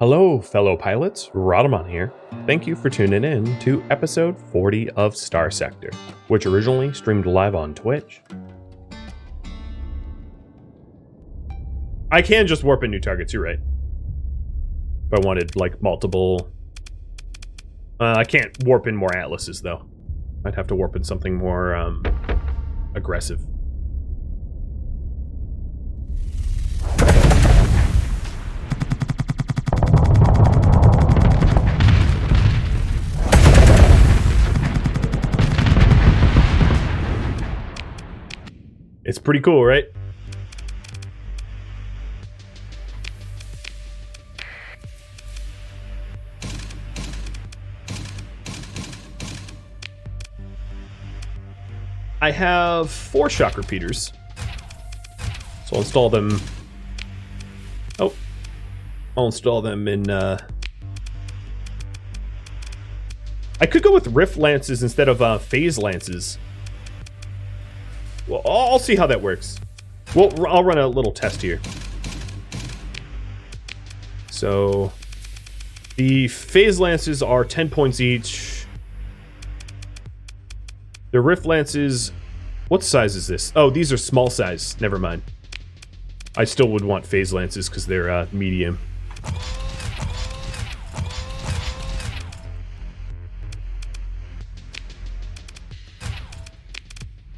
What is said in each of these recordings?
Hello, fellow pilots. Rhadamant here. Thank you for tuning in to episode 40 of Starsector, which originally streamed live on Twitch. I can just warp in new targets, you're right. If I wanted, like, multiple... I can't warp in more atlases, though. I'd have to warp in something more, aggressive. It's pretty cool, right? I have 4 shock repeaters. So I'll install them... Oh. I'll install them in, I could go with Rift Lances instead of, Phase Lances. Well, I'll see how that works. Well, I'll run a little test here. So, the Phase Lances are 10 points each. The Rift Lances... What size is this? Oh, these are small size. Never mind. I still would want Phase Lances because they're medium.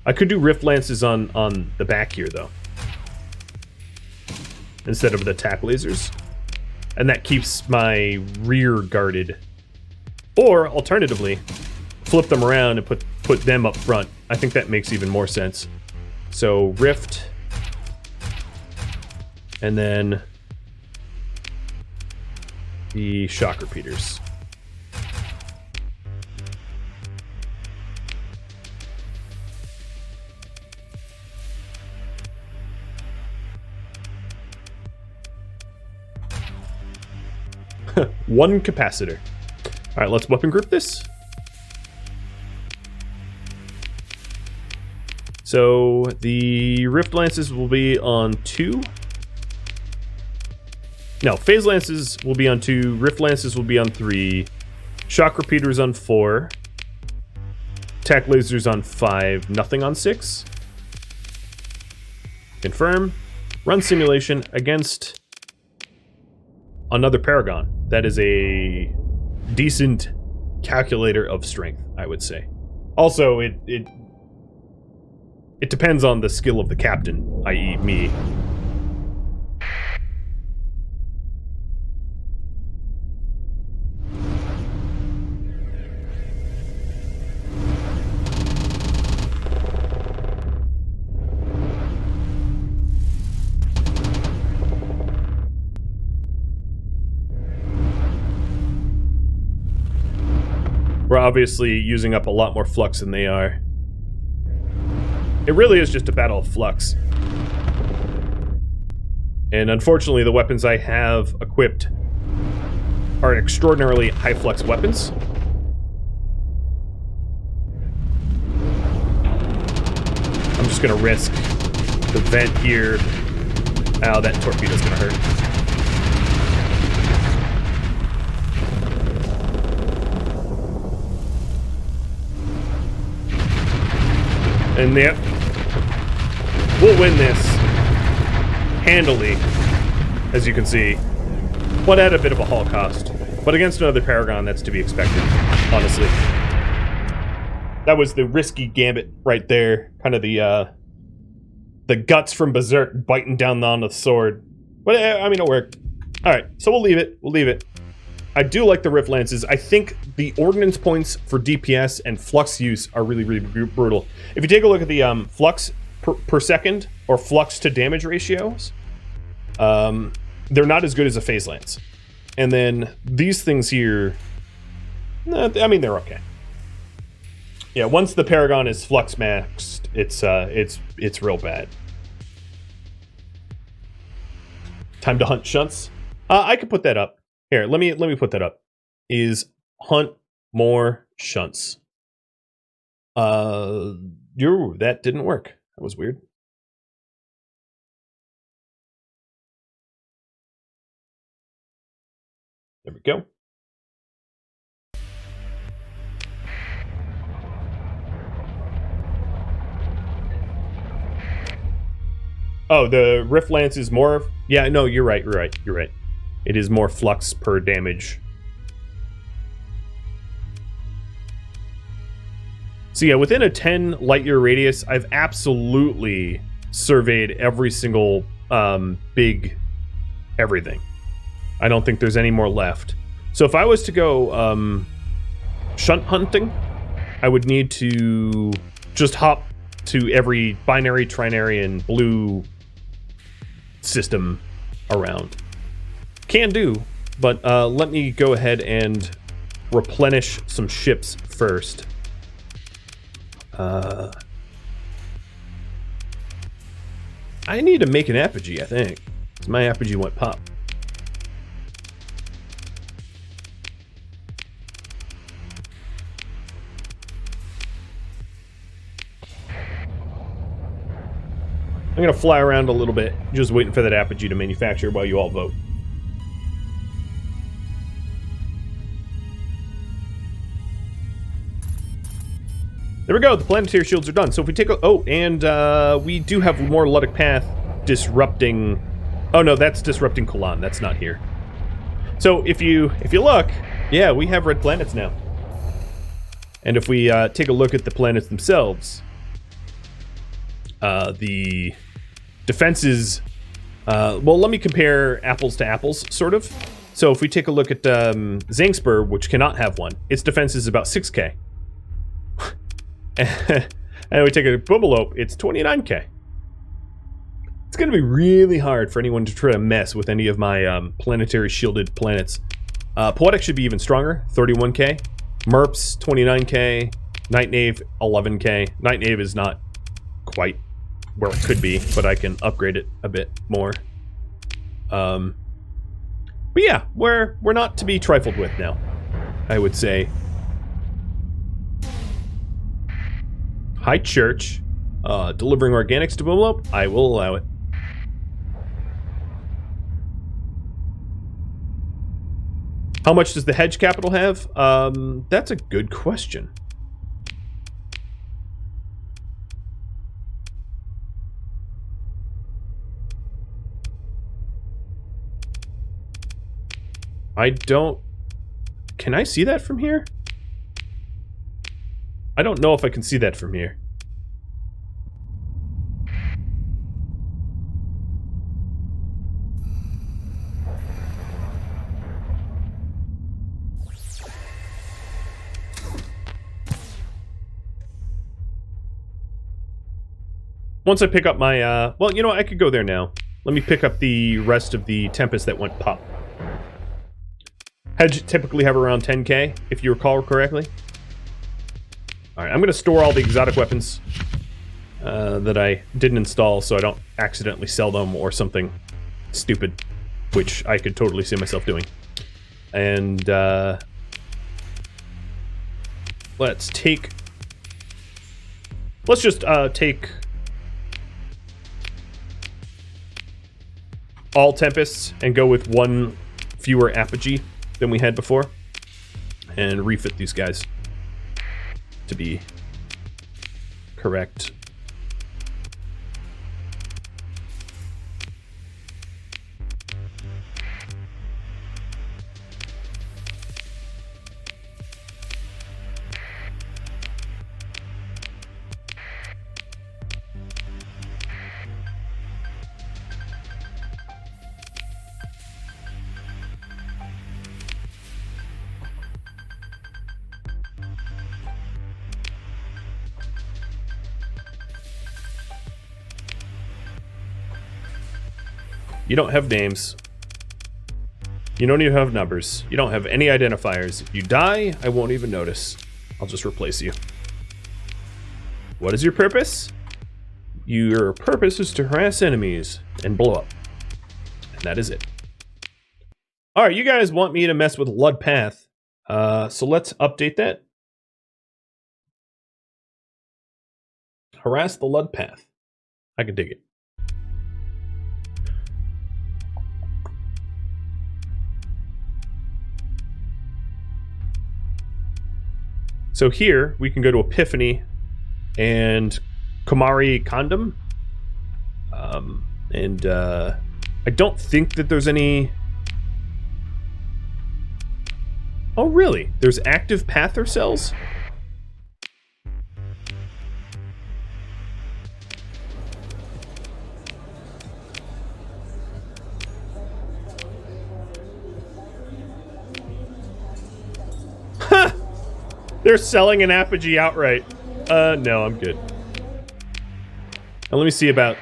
I could do Rift Lances on the back here, though. Instead of the attack lasers. And that keeps my rear guarded. Or, alternatively, flip them around and put them up front. I think that makes even more sense. So, Rift. And then the shock repeaters. One capacitor. Alright, let's weapon group this. So, the Rift Lances will be on 2. No, Phase Lances will be on 2. Rift Lances will be on 3. Shock Repeaters on 4. Attack Lasers on 5. Nothing on 6. Confirm. Run simulation against another Paragon. That is a decent calculator of strength, I would say. Also, it depends on the skill of the captain, i.e. me. We're obviously using up a lot more flux than they are. It really is just a battle of flux. And unfortunately, the weapons I have equipped are extraordinarily high flux weapons. I'm just gonna risk the vent here. Oh, that torpedo's gonna hurt. And yep, we'll win this handily, as you can see, but at a bit of a haul cost. But against another Paragon, that's to be expected, honestly. That was the risky gambit right there, kind of the guts from Berserk biting down on the sword. But I mean, it worked. All right, so we'll leave it. We'll leave it. I do like the Rift Lances. I think the ordnance points for DPS and flux use are really, really brutal. If you take a look at the flux per second or flux to damage ratios, they're not as good as a Phase Lance. And then these things here, I mean, they're okay. Yeah, once the Paragon is flux maxed, it's real bad. Time to hunt shunts. I could put that up. Here, let me put that up. Is hunt more shunts. That didn't work. That was weird. There we go. Oh, the Rift Lance is more... Yeah, no, you're right. It is more flux per damage. So yeah, within a 10 light year radius, I've absolutely surveyed every single big everything. I don't think there's any more left. So if I was to go shunt hunting, I would need to just hop to every binary, trinary, and blue system around. Can do, but let me go ahead and replenish some ships first. I need to make an apogee, I think. My apogee went pop. I'm gonna fly around a little bit, just waiting for that apogee to manufacture while you all vote. There we go, the planetary shields are done. So if we take a... Oh, and we do have more Luddic Path disrupting... Oh no, that's disrupting Kalan, that's not here. So if you look, yeah, we have red planets now. And if we take a look at the planets themselves, the defenses... well, let me compare apples to apples, sort of. So if we take a look at Zangspur, which cannot have one, its defense is about 6k. And we take a Boombalope, it's 29k. It's going to be really hard for anyone to try to mess with any of my planetary shielded planets. Poetic should be even stronger, 31k. Merps, 29k. Night Knave, 11k. Night Knave is not quite where it could be, but I can upgrade it a bit more. But yeah, we're not to be trifled with now, I would say. High Church, delivering organics to Boomlope, I will allow it. How much does the hedge capital have? That's a good question. I don't... Can I see that from here? I don't know if I can see that from here. Once I pick up my, well, you know what, I could go there now. Let me pick up the rest of the Tempest that went pop. Hedge typically have around 10k, if you recall correctly. Alright, I'm going to store all the exotic weapons that I didn't install so I don't accidentally sell them or something stupid, which I could totally see myself doing. And let's just take all Tempests and go with one fewer apogee than we had before and refit these guys to be correct. You don't have names. You don't even have numbers. You don't have any identifiers. If you die, I won't even notice. I'll just replace you. What is your purpose? Your purpose is to harass enemies and blow up. And that is it. Alright, you guys want me to mess with Lud Path. So let's update that. Harass the Lud Path. I can dig it. So here, we can go to Epiphany and Komari Condom. I don't think that there's any... Oh, really? There's active Pather cells? Ha! They're selling an Apogee outright. No, I'm good. Now let me see about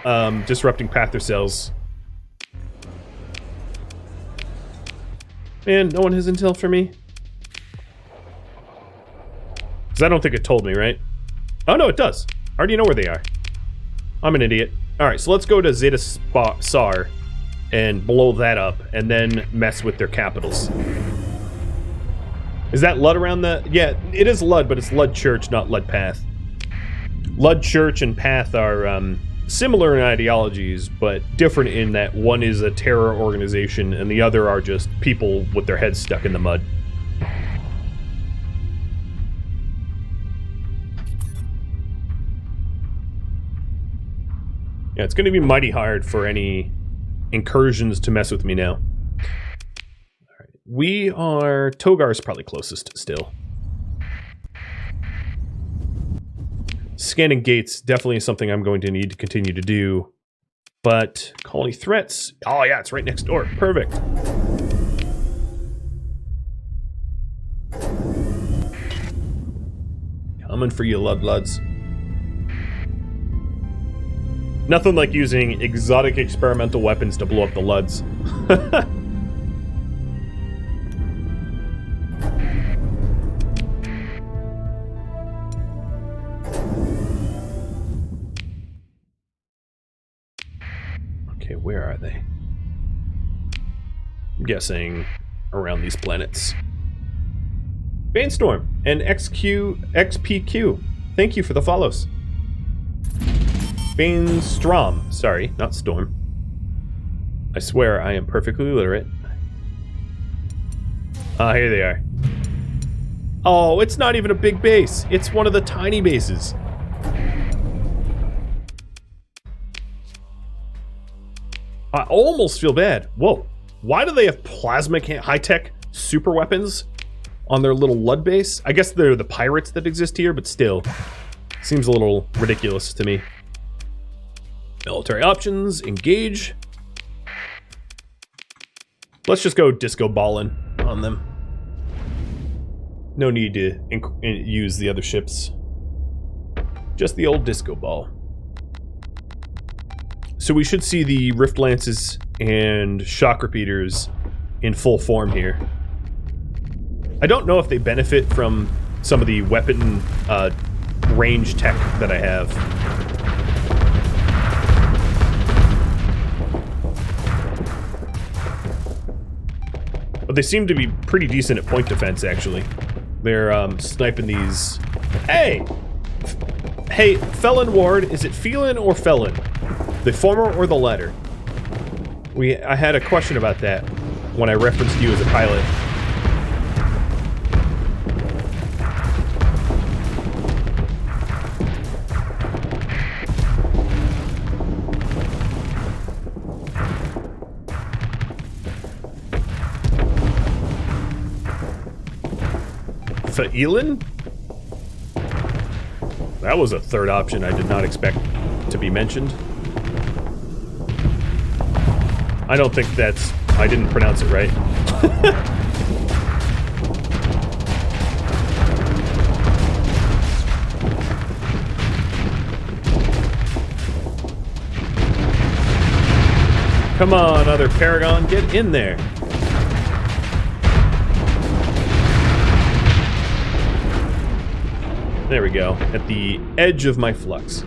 disrupting Pather cells. Man, no one has intel for me? Because I don't think it told me, right? Oh, no, it does. I already know where they are. I'm an idiot. Alright, so let's go to Zeta SAR and blow that up, and then mess with their capitals. Is that Lud around the... Yeah, it is Lud, but it's Lud Church, not Lud Path. Lud Church and Path are similar in ideologies, but different in that one is a terror organization and the other are just people with their heads stuck in the mud. Yeah, it's going to be mighty hard for any incursions to mess with me now. All right. We are... Togar's probably closest still. Scanning gates definitely is something I'm going to need to continue to do. But colony threats... Oh yeah, it's right next door. Perfect. Coming for you, Ludluds. Nothing like using exotic experimental weapons to blow up the Luds. Okay, where are they? I'm guessing around these planets. Bainstorm and XPQ. Thank you for the follows. Bainstrom. Sorry, not Storm. I swear I am perfectly literate. Ah, here they are. Oh, it's not even a big base. It's one of the tiny bases. I almost feel bad. Whoa. Why do they have plasma high-tech super weapons on their little Lud base? I guess they're the pirates that exist here, but still. Seems a little ridiculous to me. Military options, engage. Let's just go disco ballin' on them. No need to use the other ships. Just the old disco ball. So we should see the Rift Lances and Shock Repeaters in full form here. I don't know if they benefit from some of the weapon range tech that I have. But they seem to be pretty decent at point defense, actually. They're sniping these... Hey! Hey, Felon Ward, is it Felon or Felon? The former or the latter? I had a question about that when I referenced you as a pilot. Phaelin? That was a third option I did not expect to be mentioned. I don't think that's... I didn't pronounce it right. Come on, other Paragon, get in there. There we go, at the edge of my flux.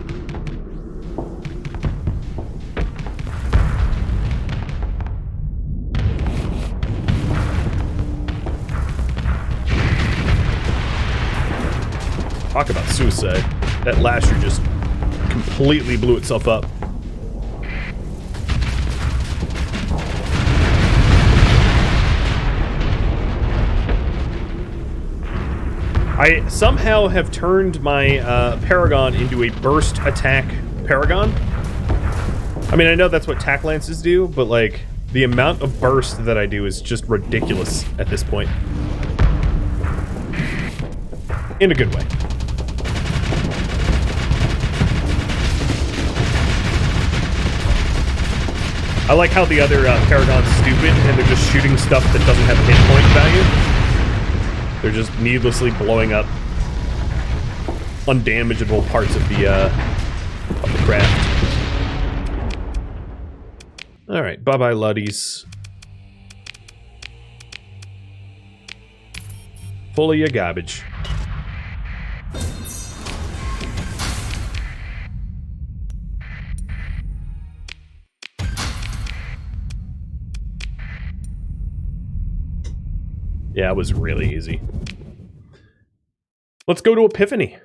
Talk about suicide. That Lasher just completely blew itself up. I somehow have turned my Paragon into a burst attack Paragon. I mean, I know that's what tack lances do, but like the amount of burst that I do is just ridiculous at this point. In a good way. I like how the other Paragon's stupid and they're just shooting stuff that doesn't have hit point value. They're just needlessly blowing up undamageable parts of the craft. Alright, bye-bye, Luddies. Full of your garbage. Yeah, it was really easy. Let's go to Epiphany.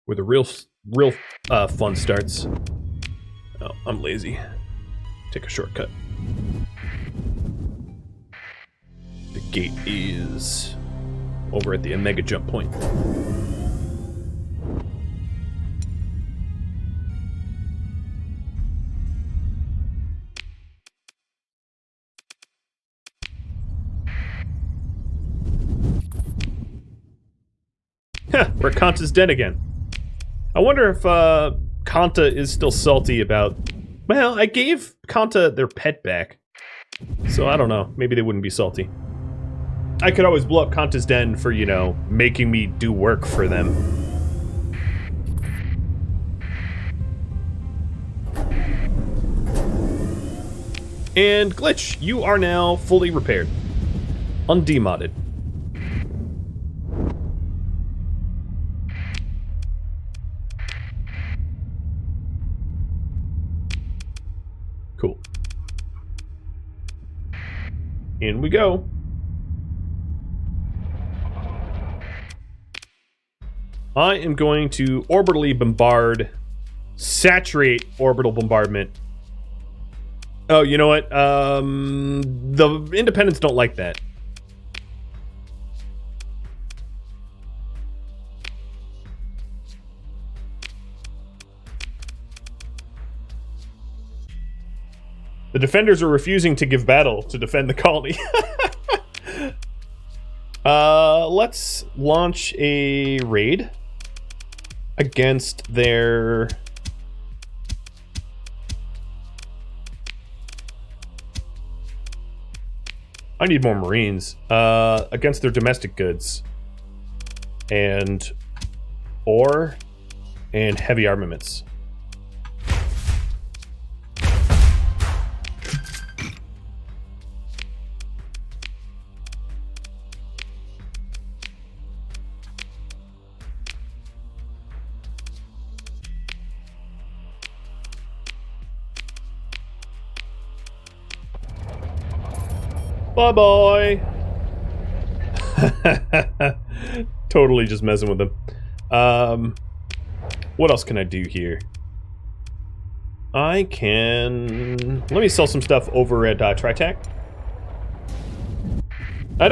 Where the real fun starts. Oh, I'm lazy. Take a shortcut. The gate is over at the Omega jump point. Heh, where Kanta's dead again. I wonder if Kanta is still salty about... Well, I gave Kanta their pet back. So I don't know. Maybe they wouldn't be salty. I could always blow up Kanta's den for, you know, making me do work for them. And Glitch, you are now fully repaired. Undemodded. Cool. In we go. I am going to orbitally bombard, saturate orbital bombardment. Oh, you know what? The Independents don't like that. The Defenders are refusing to give battle to defend the colony. Let's launch a raid against their... I need more Marines. Against their domestic goods. And ore and heavy armaments. Bye-bye! Totally just messing with them. What else can I do here? I can... Let me sell some stuff over at Tritac. I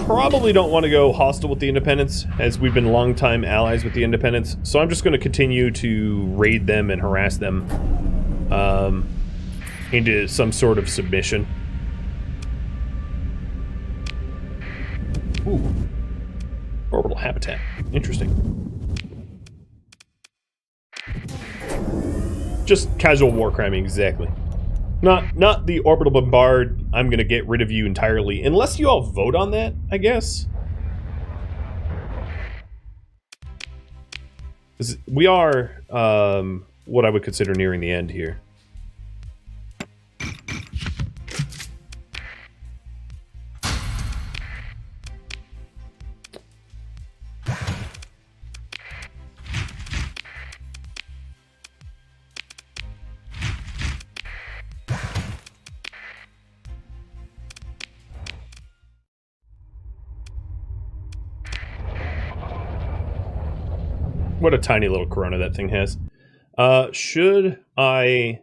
probably don't want to go hostile with the Independents, as we've been longtime allies with the Independents, so I'm just going to continue to raid them and harass them into some sort of submission. Ooh. Orbital habitat. Interesting. Just casual war cramming, exactly. Not the orbital bombard, I'm gonna get rid of you entirely. Unless you all vote on that, I guess. We are, what I would consider nearing the end here. What a tiny little corona that thing has. Should I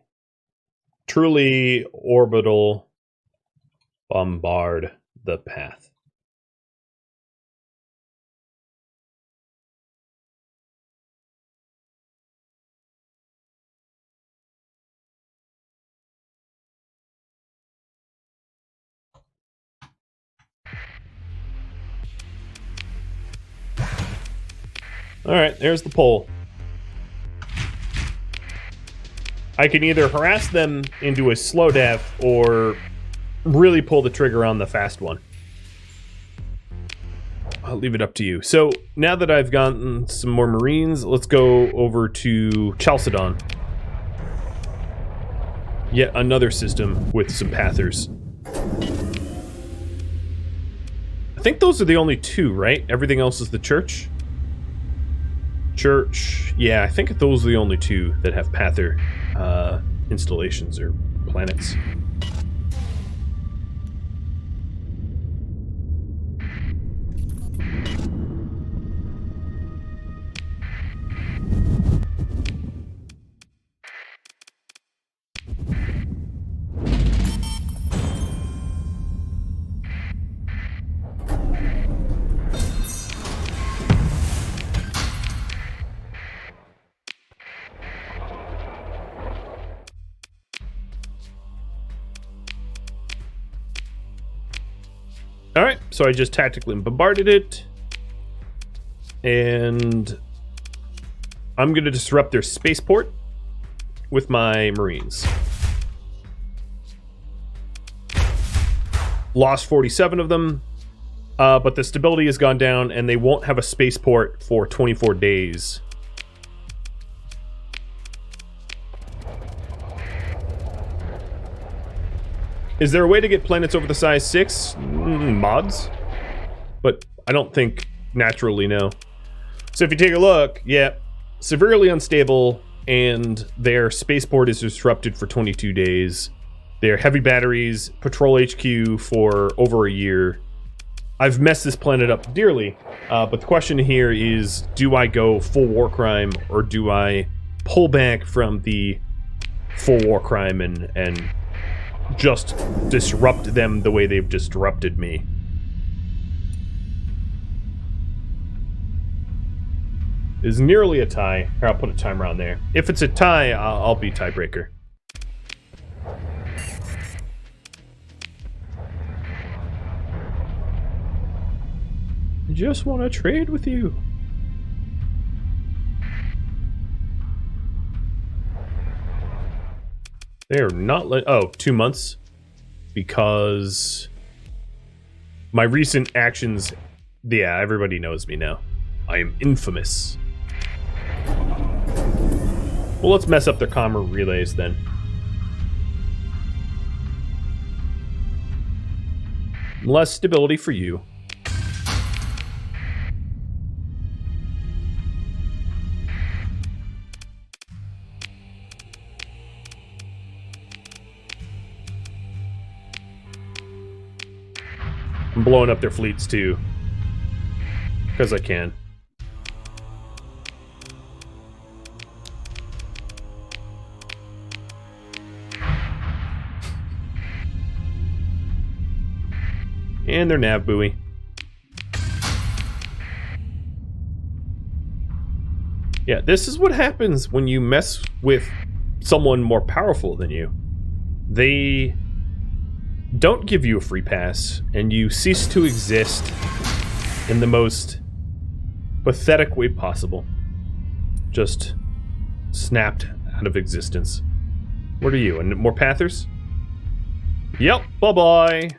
truly orbital bombard the path? Alright, there's the pole. I can either harass them into a slow death or really pull the trigger on the fast one. I'll leave it up to you. So, now that I've gotten some more Marines, let's go over to Chalcedon. Yet another system with some Pathers. I think those are the only two, right? Everything else is the church? Church, yeah, I think those are the only two that have Pather installations or planets. Alright, so I just tactically bombarded it. And I'm going to disrupt their spaceport with my Marines. Lost 47 of them, but the stability has gone down and they won't have a spaceport for 24 days. Is there a way to get planets over the size 6? Mods? But I don't think naturally, no. So if you take a look, yeah, severely unstable, and their spaceport is disrupted for 22 days. Their heavy batteries patrol HQ for over a year. I've messed this planet up dearly, but the question here is, do I go full war crime, or do I pull back from the full war crime and just disrupt them the way they've disrupted me? Is nearly a tie. Here, I'll put a timer on there. If it's a tie, I'll be tiebreaker. I just want to trade with you. They're not oh, 2 months. Because my recent actions, yeah, everybody knows me now. I am infamous. Well, let's mess up their commer relays then. Less stability for you. I'm blowing up their fleets too. Because I can. And their nav buoy. Yeah, this is what happens when you mess with someone more powerful than you. They don't give you a free pass, and you cease to exist in the most pathetic way possible. Just snapped out of existence. What are you, and more Pathers? Yep, bye-bye.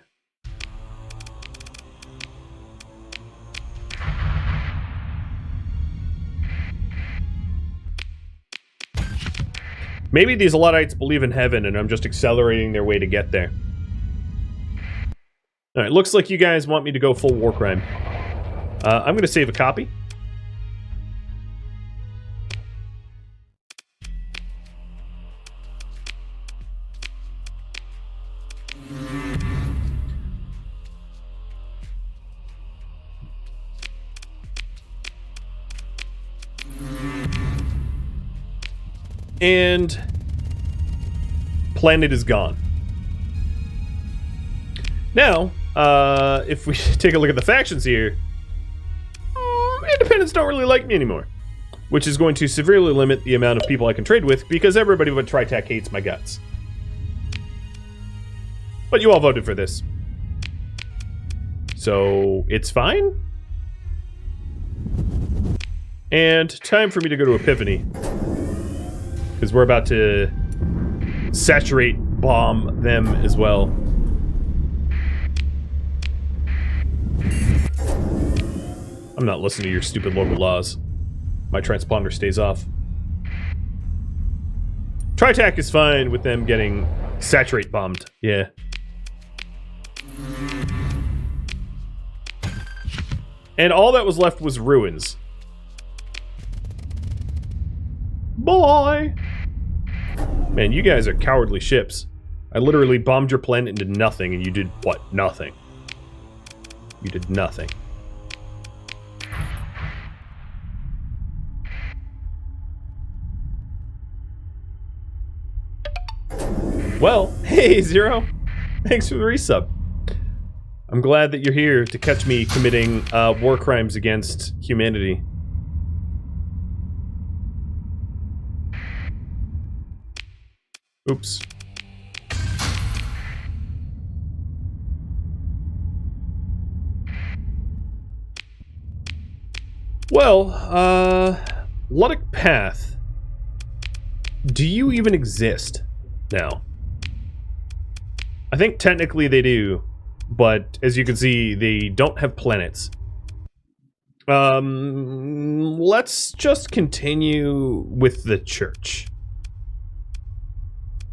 Maybe these Luddites believe in heaven, and I'm just accelerating their way to get there. Alright, looks like you guys want me to go full war crime. I'm going to save a copy. And planet is gone. Now, if we take a look at the factions here, independents don't really like me anymore, which is going to severely limit the amount of people I can trade with because everybody but Tritech hates my guts. But you all voted for this, so it's fine. And time for me to go to Epiphany, because we're about to saturate bomb them as well. I'm not listening to your stupid local laws. My transponder stays off. Tritech is fine with them getting saturate bombed. Yeah. And all that was left was ruins. Boy! Man, you guys are cowardly ships. I literally bombed your planet into nothing, and you did what? Nothing. You did nothing. Well, hey, Zero. Thanks for the resub. I'm glad that you're here to catch me committing war crimes against humanity. Oops. Well, Luddic Path. Do you even exist now? I think technically they do, but as you can see, they don't have planets. Let's just continue with the church.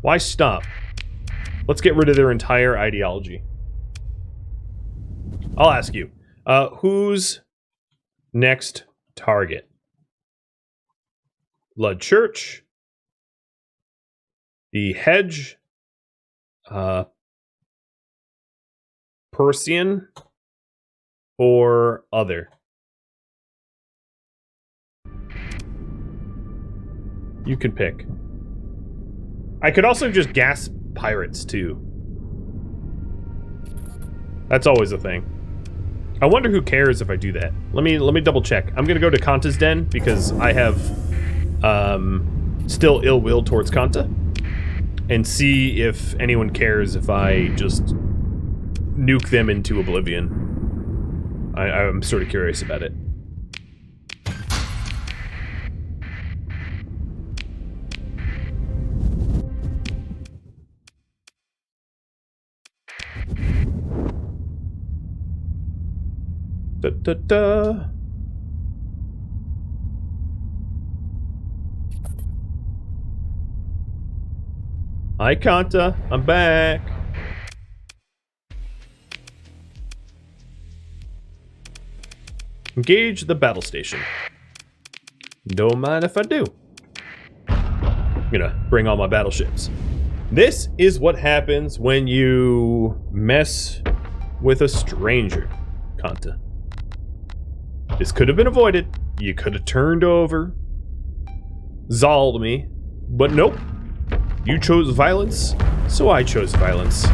Why stop? Let's get rid of their entire ideology. I'll ask you, who's next target? Lud Church, the Hedge, Persian, or other? You can pick. I could also just gas pirates too. That's always a thing. I wonder who cares if I do that. Let me double check. I'm gonna go to Kanta's Den because I have still ill will towards Kanta, and see if anyone cares if I just nuke them into oblivion. I'm sort of curious about it. Da, da, da. Hi, Kanta. I'm back. Engage the battle station. Don't mind if I do. I'm gonna bring all my battleships. This is what happens when you mess with a stranger, Kanta. This could have been avoided. You could have turned over, Zalled me, but nope. You chose violence, so I chose violence.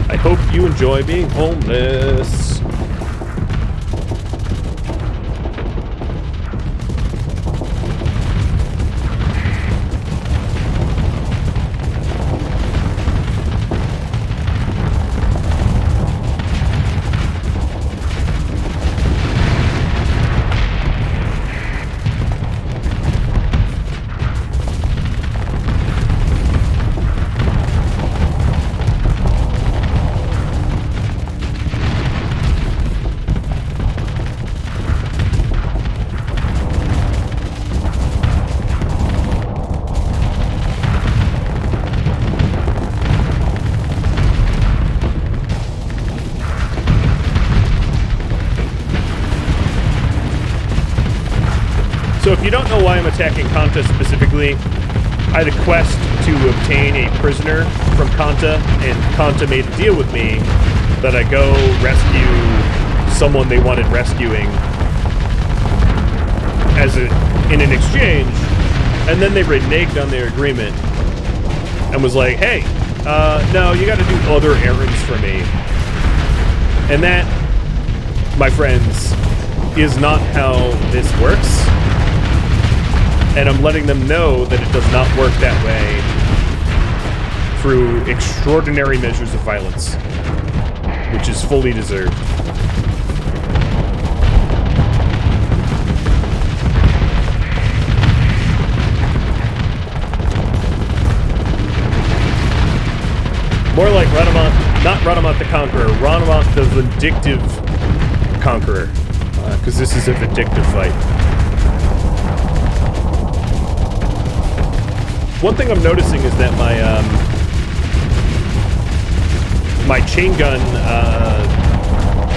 I hope you enjoy being homeless. So if you don't know why I'm attacking Kanta specifically, I had a quest to obtain a prisoner from Kanta, and Kanta made a deal with me that I go rescue someone they wanted rescuing in an exchange, and then they reneged on their agreement and was like, hey, no, you gotta do other errands for me. And that, my friends, is not how this works. And I'm letting them know that it does not work that way through extraordinary measures of violence, which is fully deserved. More like Rhadamant, not Rhadamant the Conqueror, Rhadamant the Vindictive Conqueror, because this is a vindictive fight. One thing I'm noticing is that my chain gun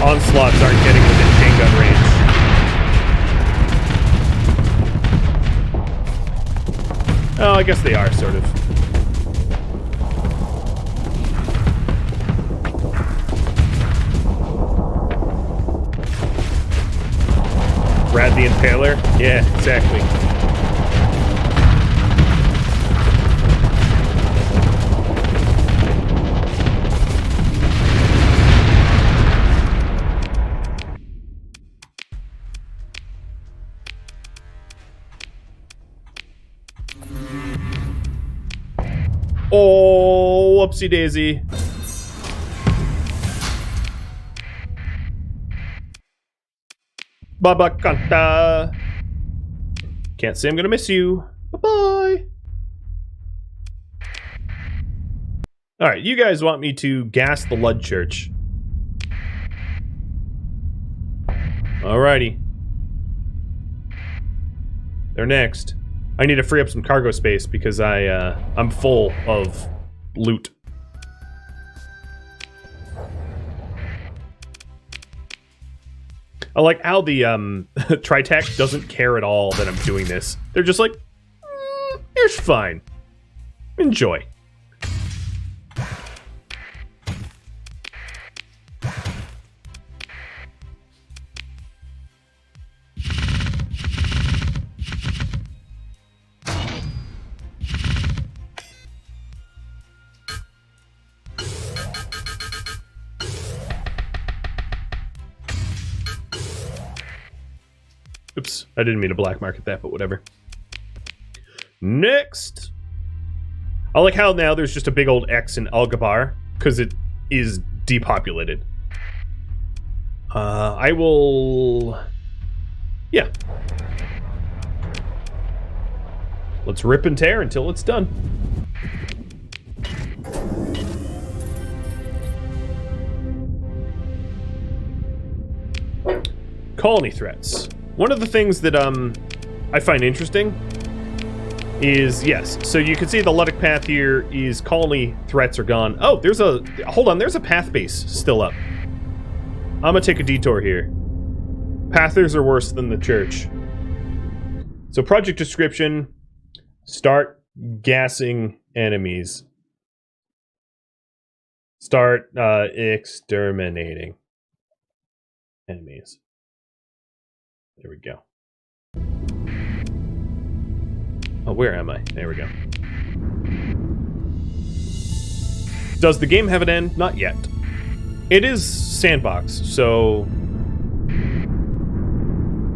onslaughts aren't getting within chain gun range. Oh, I guess they are, sort of. Rad the Impaler? Yeah, exactly. Oh, whoopsie daisy. Baba Kanta. Can't say I'm gonna miss you. Bye-bye. Alright, you guys want me to gas the Lud Church. Alrighty. They're next. I need to free up some cargo space because I'm full of loot. I like how the Tritech doesn't care at all that I'm doing this. They're just like, it's fine. Enjoy. Oops, I didn't mean to black market that, but whatever. Next! I like how now there's just a big old X in Algabar, because it is depopulated. I will... yeah. Let's rip and tear until it's done. Colony threats. One of the things that I find interesting is, yes, so you can see the Luddic path here is colony threats are gone. Oh, there's a, hold on, there's a path base still up. I'm gonna take a detour here. Pathers are worse than the church. So project description, start gassing enemies. Start exterminating enemies. There we go. Oh, where am I? There we go. Does the game have an end? Not yet. It is sandbox, so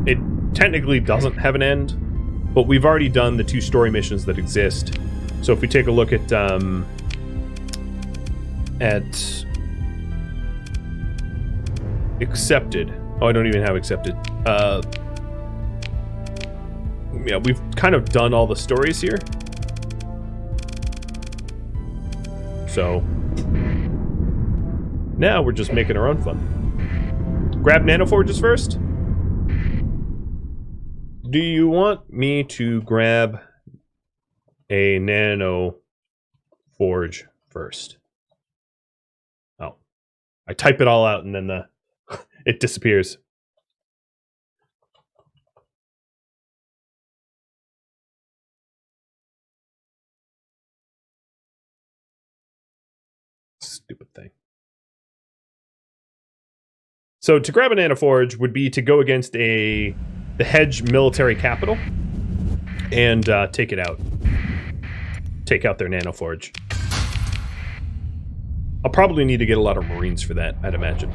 it technically doesn't have an end, but we've already done the 2 story missions that exist. So if we take a look at accepted. Oh, I don't even have accepted. Yeah, we've kind of done all the stories here. So now we're just making our own fun. Grab nanoforges first. Do you want me to grab a nano forge first? Oh, I type it all out and then it disappears. Stupid thing. So to grab a nanoforge would be to go against a the Hedge military capital and take it out. Take out their nanoforge. I'll probably need to get a lot of Marines for that, I'd imagine.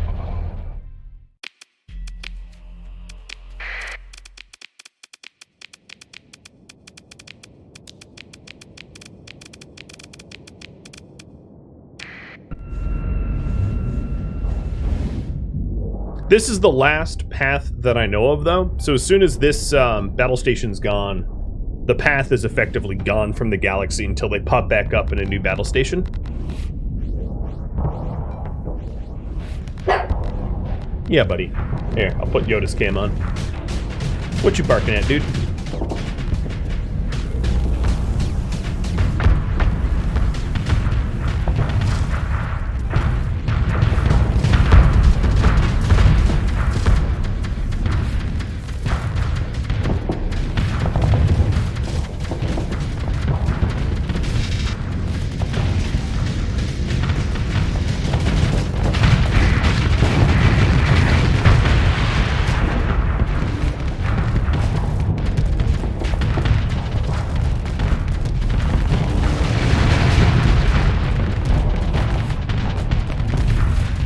This is the last path that I know of, though. So as soon as this battle station's gone, the path is effectively gone from the galaxy until they pop back up in a new battle station. Yeah, buddy. Here, I'll put Yoda's cam on. What you barking at, dude?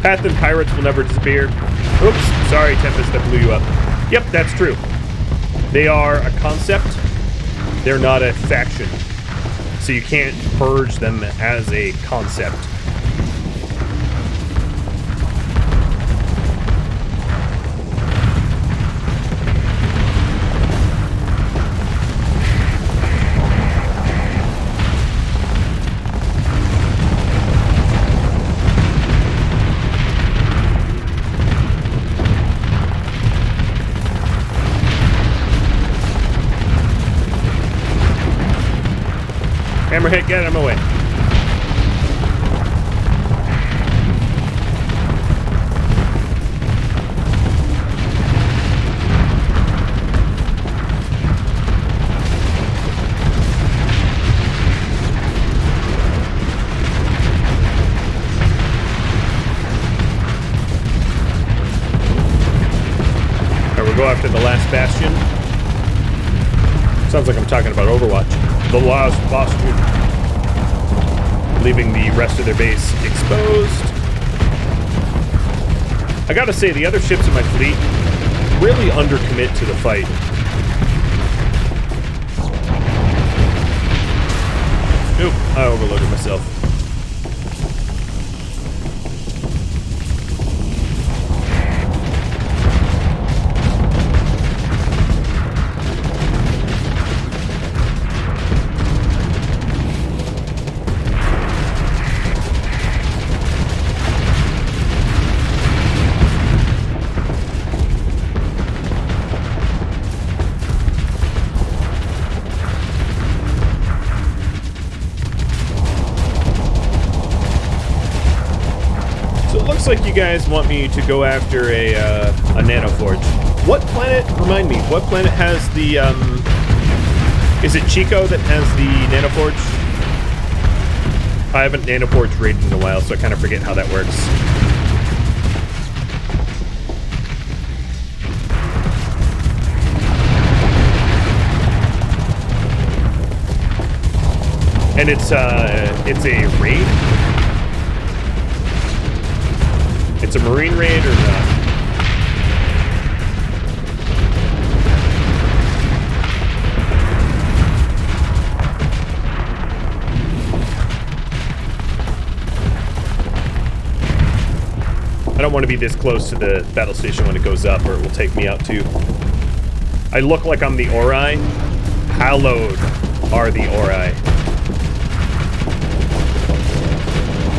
Path and pirates will never disappear. Oops, sorry, Tempest, that blew you up. Yep, that's true. They are a concept. They're not a faction. So you can't purge them as a concept. Hammerhead, get out of my way. Alright, we'll go after the last bastion. Sounds like I'm talking about Overwatch. The last bastion. Leaving the rest of their base exposed. I gotta say, the other ships in my fleet really undercommit to the fight. Oop, I overloaded myself. Looks like you guys want me to go after a nanoforge. What planet, remind me, what planet has the, is it Chico that has the nanoforge? I haven't nanoforge raided in a while, so I kind of forget how that works. And it's a raid? It's a marine raid or not? I don't want to be this close to the battle station when it goes up, or it will take me out too. I look like I'm the Ori. Hallowed are the Ori.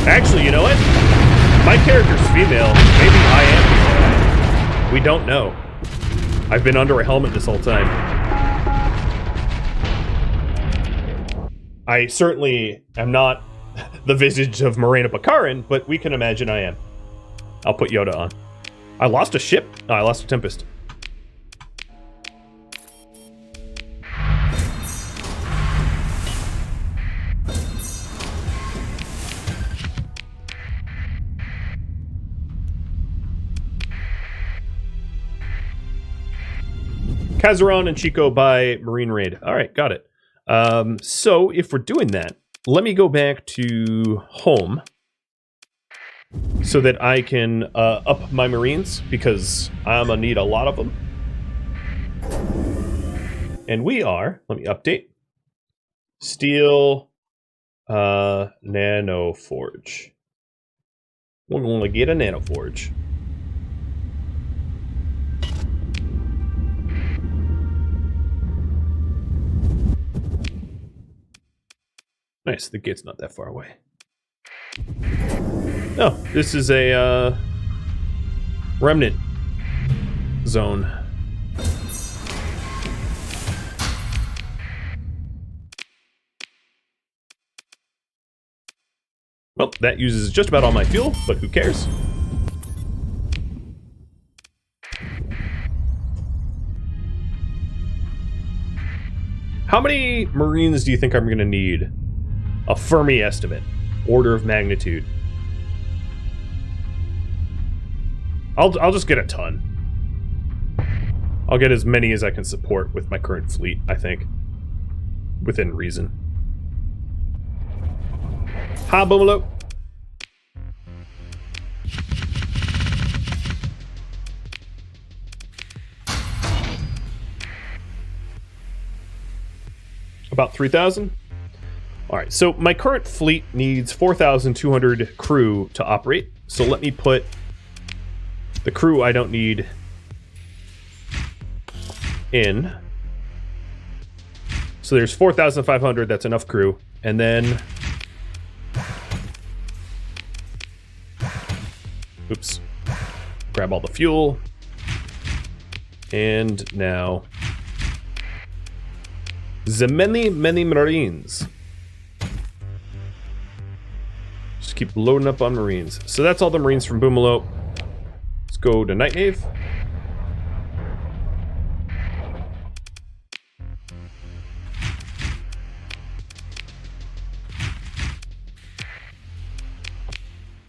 Actually, you know what? My character's female. Maybe I am the Ori. We don't know. I've been under a helmet this whole time. I certainly am not the visage of Marina Bakarin, but we can imagine I am. I'll put Yoda on. I lost a ship? Oh, I lost a Tempest. Kazaron and Chico by Marine Raid. All right, got it. So if we're doing that, let me go back to home so that I can up my Marines, because I'm going to need a lot of them. And we are, let me update, Steel Nano Forge. We're going to get a Nano Forge. Nice, the gate's not that far away. Oh, this is a remnant zone. Well, that uses just about all my fuel, but who cares? How many Marines do you think I'm going to need? A Fermi estimate. Order of magnitude. I'll just get a ton. I'll get as many as I can support with my current fleet, I think. Within reason. Ha, boomalo. About 3,000? Alright, so my current fleet needs 4,200 crew to operate. So let me put the crew I don't need in. So there's 4,500, that's enough crew. And then... oops. Grab all the fuel. And now... the many Marines. Just keep loading up on Marines. So that's all the Marines from Boomalo. Let's go to Night Nave.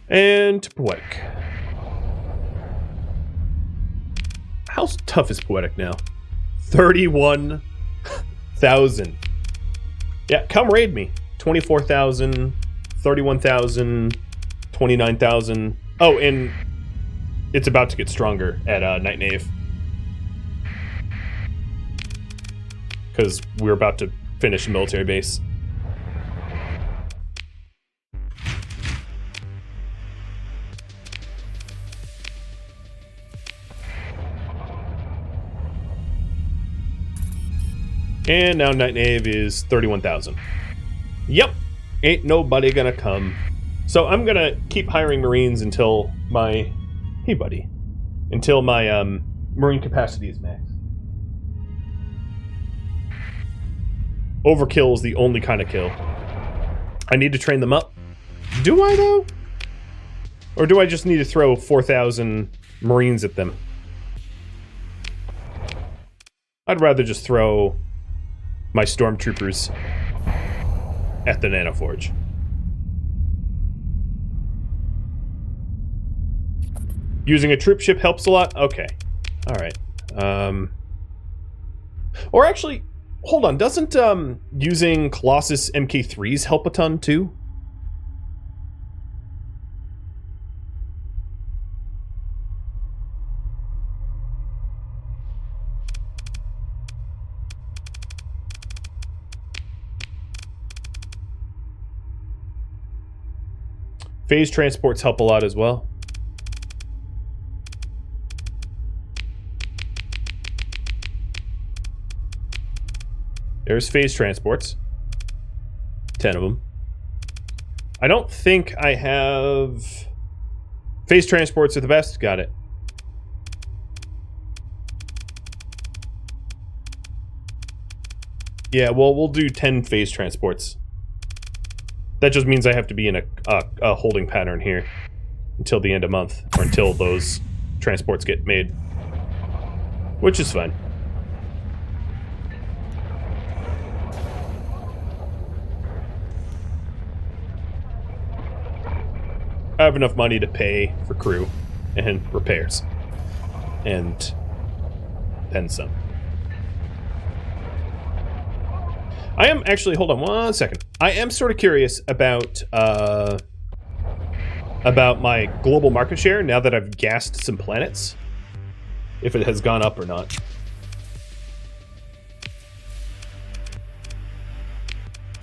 And to Poetic. How tough is Poetic now? 31,000. Yeah, come raid me. 24,000, 31,000, 29,000. Oh, and it's about to get stronger at Night Nave. Because we're about to finish a military base. And now Night Nave is 31,000. Yep, ain't nobody gonna come. So I'm gonna keep hiring Marines until my... hey, buddy. Until my Marine capacity is max. Overkill is the only kind of kill. I need to train them up. Do I, though? Or do I just need to throw 4,000 Marines at them? I'd rather just throw my stormtroopers at the Nanoforge. Using a troop ship helps a lot? Okay. Alright. Or actually, hold on, doesn't using Colossus MK3s help a ton too? Phase transports help a lot as well. There's phase transports. 10 of them. I don't think I have... phase transports are the best. Got it. Yeah, well, we'll do 10 phase transports. That just means I have to be in a holding pattern here until the end of month, or until those transports get made. Which is fine. I have enough money to pay for crew and repairs. And then some. I am actually, hold on one second. I am sort of curious about my global market share now that I've gassed some planets. If it has gone up or not.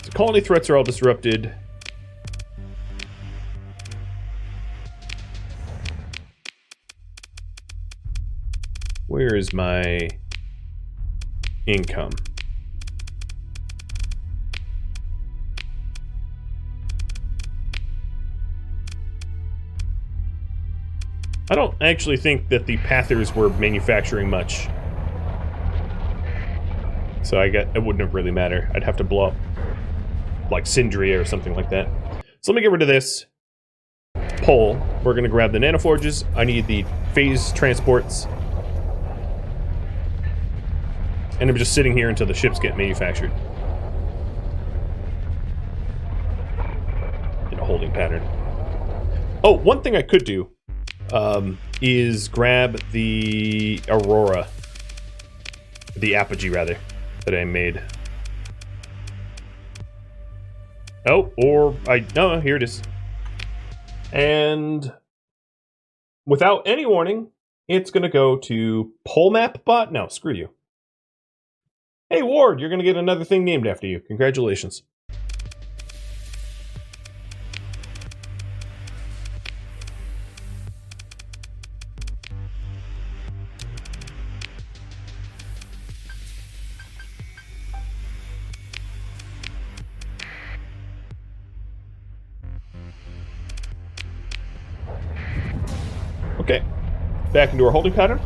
So colony threats are all disrupted. Where is my income? I don't actually think that the Pathers were manufacturing much. So it wouldn't have really mattered. I'd have to blow up like Syndria or something like that. So let me get rid of this pole. We're gonna grab the nanoforges. I need the phase transports. And I'm just sitting here until the ships get manufactured. In a holding pattern. Oh, one thing I could do is grab the Aurora. The Apogee, rather, that I made. Oh, no, here it is. And without any warning, it's gonna go to Polmap Bot. No, screw you. Hey, Ward, you're going to get another thing named after you. Congratulations. Okay. Back into our holding pattern.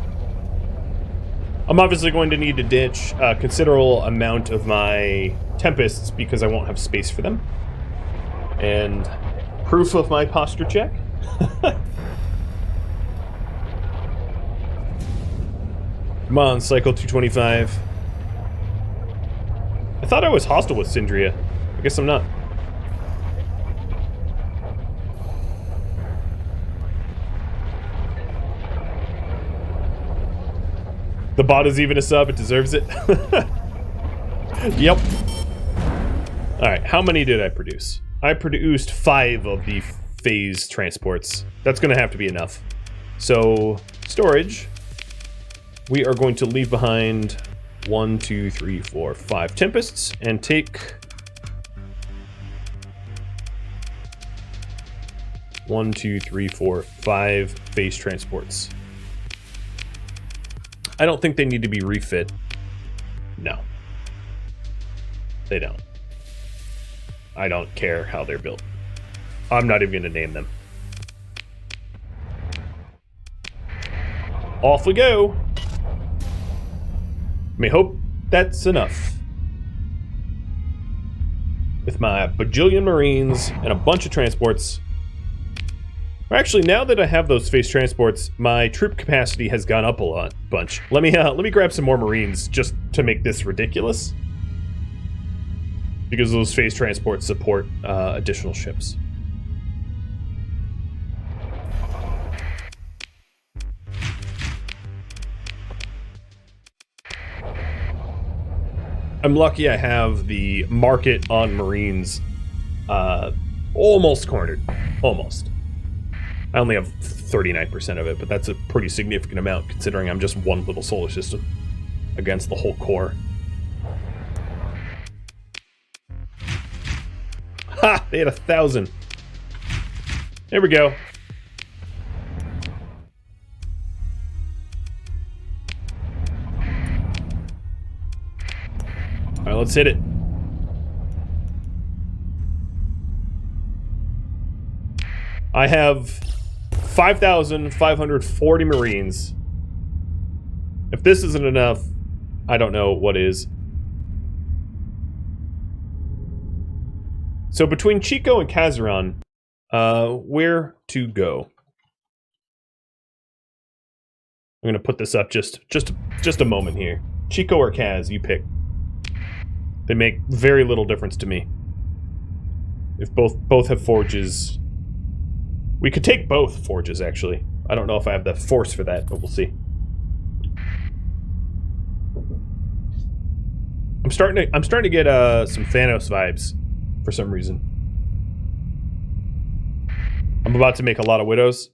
I'm obviously going to need to ditch a considerable amount of my Tempests because I won't have space for them. And proof of my posture check. Come on, Cycle 225. I thought I was hostile with Syndria. I guess I'm not. The bot is even a sub, it deserves it. Yep. Alright, how many did I produce? I produced 5 of the phase transports. That's gonna have to be enough. So, storage. We are going to leave behind 1, 2, 3, 4, 5 Tempests and take 1, 2, 3, 4, 5 phase transports. I don't think they need to be refit. No. They don't. I don't care how they're built. I'm not even going to name them. Off we go. I hope that's enough. With my bajillion Marines and a bunch of transports. Actually, now that I have those phase transports, my troop capacity has gone up a bunch. Let me grab some more Marines just to make this ridiculous, because those phase transports support additional ships. I'm lucky I have the market on Marines almost cornered. Almost. I only have 39% of it, but that's a pretty significant amount considering I'm just one little solar system against the whole core. Ha! They had 1,000. There we go. Alright, let's hit it. I have 5,540 Marines. If this isn't enough, I don't know what is. So between Chico and Kazaron, where to go? I'm gonna put this up just a moment here. Chico or Kaz, you pick. They make very little difference to me. If both have forges. We could take both forges, actually. I don't know if I have the force for that, but we'll see. I'm starting to get some Thanos vibes for some reason. I'm about to make a lot of widows.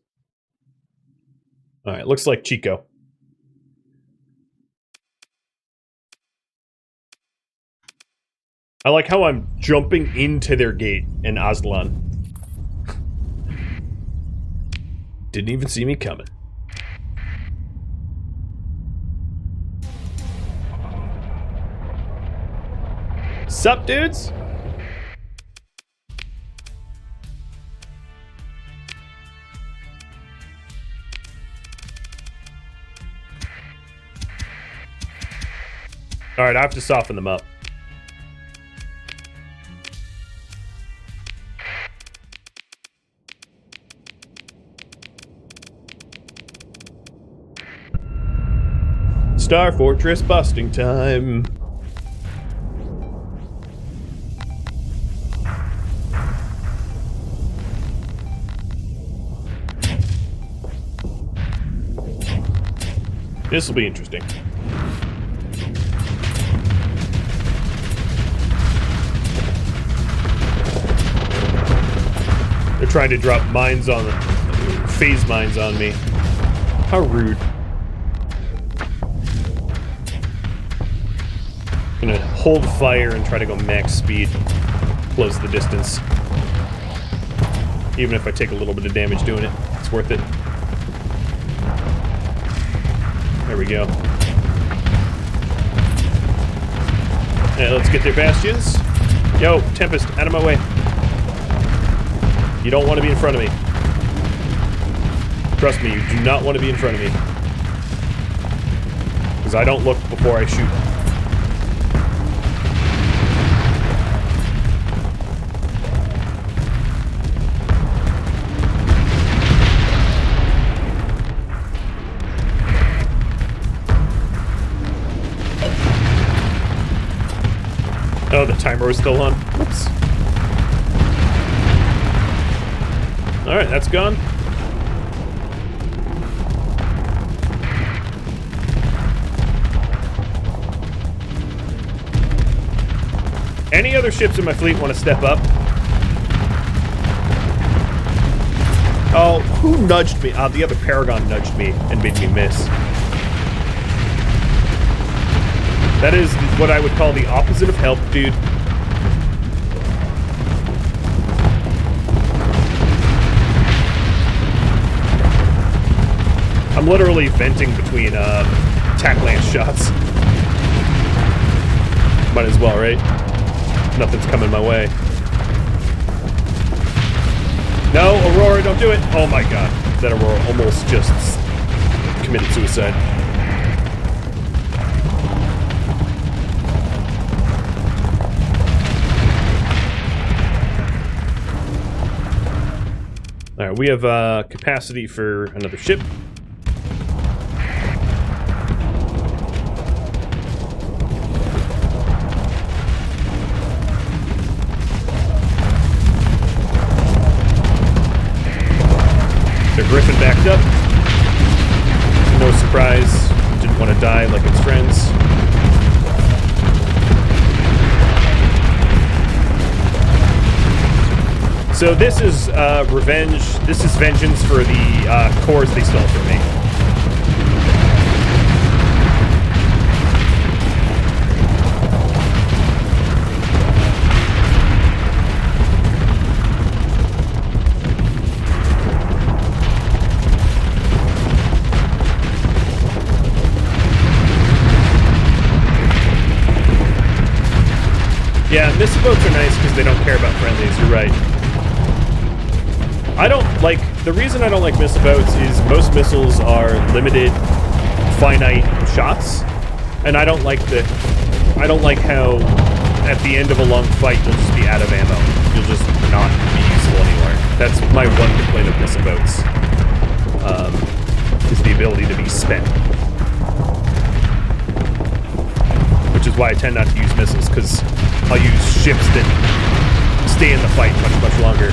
All right, looks like Chico. I like how I'm jumping into their gate in Aslan. Didn't even see me coming. Sup, dudes? Alright, I have to soften them up. Star Fortress busting time. This will be interesting. They're trying to drop mines on phase mines on me. How rude. I'm gonna hold fire and try to go max speed. Close the distance. Even if I take a little bit of damage doing it, it's worth it. There we go. Alright, let's get their bastions. Yo, Tempest, out of my way. You don't want to be in front of me. Trust me, you do not want to be in front of me. Because I don't look before I shoot. Oh, the timer was still on. Whoops. Alright, that's gone. Any other ships in my fleet want to step up? Oh, who nudged me? The other Paragon nudged me and made me miss. That is what I would call the opposite of help, dude. I'm literally venting between attack lance shots. Might as well, right? Nothing's coming my way. No, Aurora, don't do it! Oh my god, that Aurora almost just committed suicide. Alright, we have capacity for another ship. Their Griffin backed up. No surprise. Didn't want to die like its friends. So this is revenge. This is vengeance for the cores they stole from me. Yeah, missile boats are nice because they don't care about friendlies. You're right. I don't like, the reason I don't like missile boats is most missiles are limited, finite shots, and I don't like how at the end of a long fight you'll just be out of ammo. You'll just not be useful anywhere. That's my one complaint of missile boats, is the ability to be spent. Which is why I tend not to use missiles, because I'll use ships that stay in the fight much, much longer.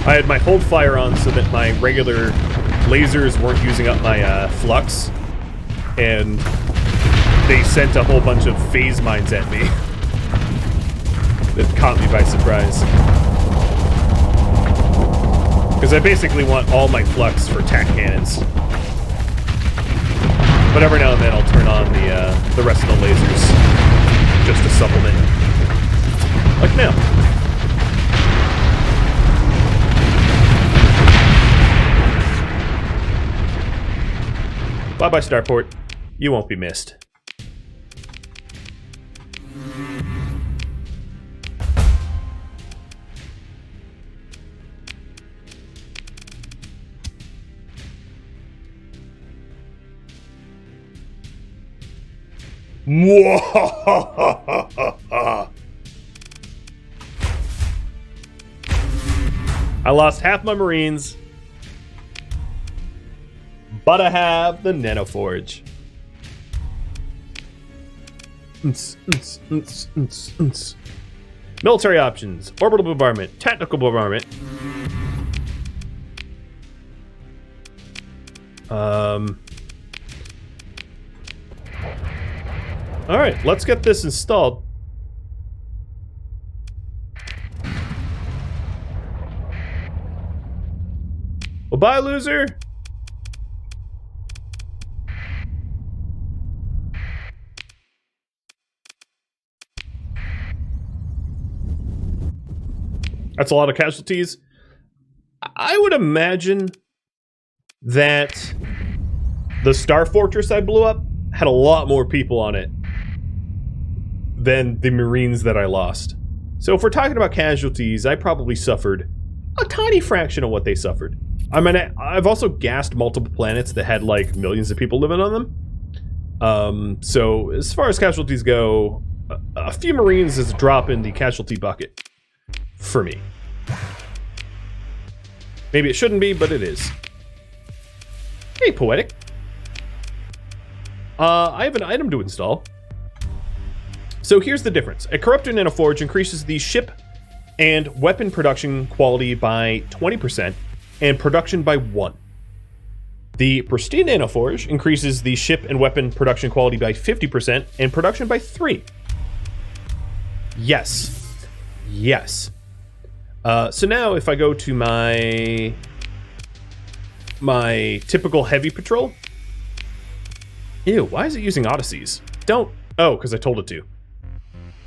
I had my hold fire on so that my regular lasers weren't using up my flux, and they sent a whole bunch of phase mines at me. That caught me by surprise. Because I basically want all my flux for tack cannons. But every now and then I'll turn on the rest of the lasers just to supplement. Like now. Bye-bye, Starport. You won't be missed. I lost half my Marines, but I have the Nanoforge. Military options: orbital bombardment, tactical bombardment. All right, let's get this installed. Well, bye, loser. That's a lot of casualties. I would imagine that the Star Fortress I blew up had a lot more people on it than the Marines that I lost. So if we're talking about casualties, I probably suffered a tiny fraction of what they suffered. I mean, I've also gassed multiple planets that had like millions of people living on them. So as far as casualties go, a few Marines is a drop in the casualty bucket for me. Maybe it shouldn't be, but it is. Hey, Poetic. I have an item to install. So here's the difference. A corrupted nanoforge increases the ship and weapon production quality by 20% and production by 1. The pristine nanoforge increases the ship and weapon production quality by 50% and production by 3. Yes. Yes. So now if I go to my typical heavy patrol. Ew, why is it using Odysseys? Don't. Oh, because I told it to.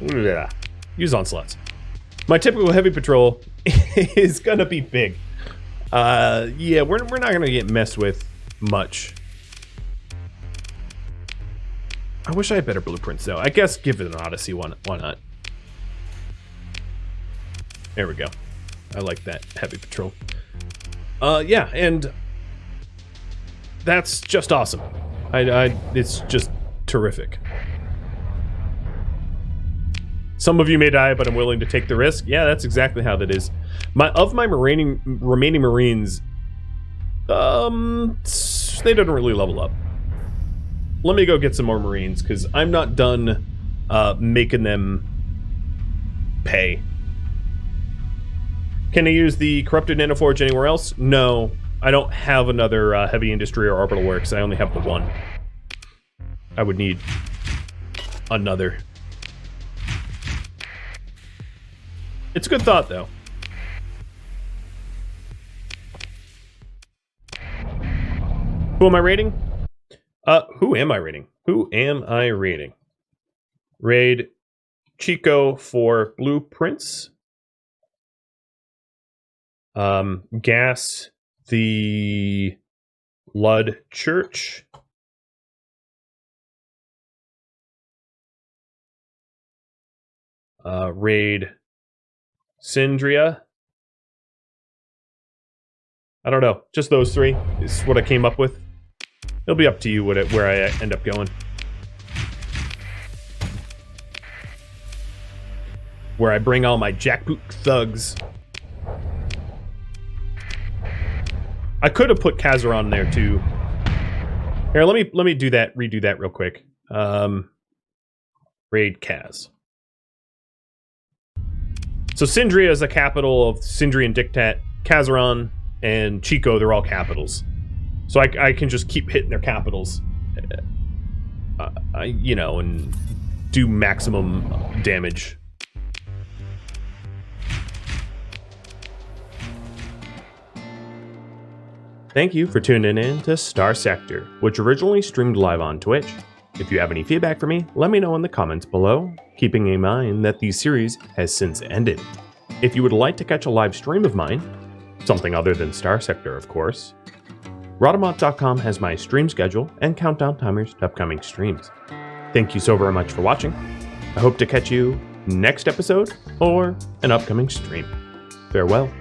Yeah. Use onslaughts. My typical heavy patrol is gonna be big. Yeah, we're not gonna get messed with much. I wish I had better blueprints though. I guess give it an Odyssey one. Why not? There we go. I like that heavy patrol. Yeah, and that's just awesome. It's just terrific. Some of you may die, but I'm willing to take the risk. Yeah, that's exactly how that is. Of my remaining Marines, they don't really level up. Let me go get some more Marines, because I'm not done making them pay. Can I use the corrupted nanoforge anywhere else? No, I don't have another heavy industry or orbital works. I only have the one. I would need another. It's a good thought, though. Who am I raiding? Who am I raiding? Who am I raiding? Raid Chico for blueprints. Gas the Lud Church. Raid Syndria. I don't know. Just those three is what I came up with. It'll be up to you where I end up going. Where I bring all my jackboot thugs. I could have put Kazaron there too. Here, let me do that, redo that real quick. Raid Kaz. So Syndria is the capital of Syndrian Dictat. Kazaron, and Chico, they're all capitals. So I can just keep hitting their capitals, you know, and do maximum damage. Thank you for tuning in to Starsector, which originally streamed live on Twitch. If you have any feedback for me, let me know in the comments below, keeping in mind that the series has since ended. If you would like to catch a live stream of mine, something other than Starsector of course, Rhadamant.com has my stream schedule and countdown timers to upcoming streams. Thank you so very much for watching. I hope to catch you next episode or an upcoming stream. Farewell.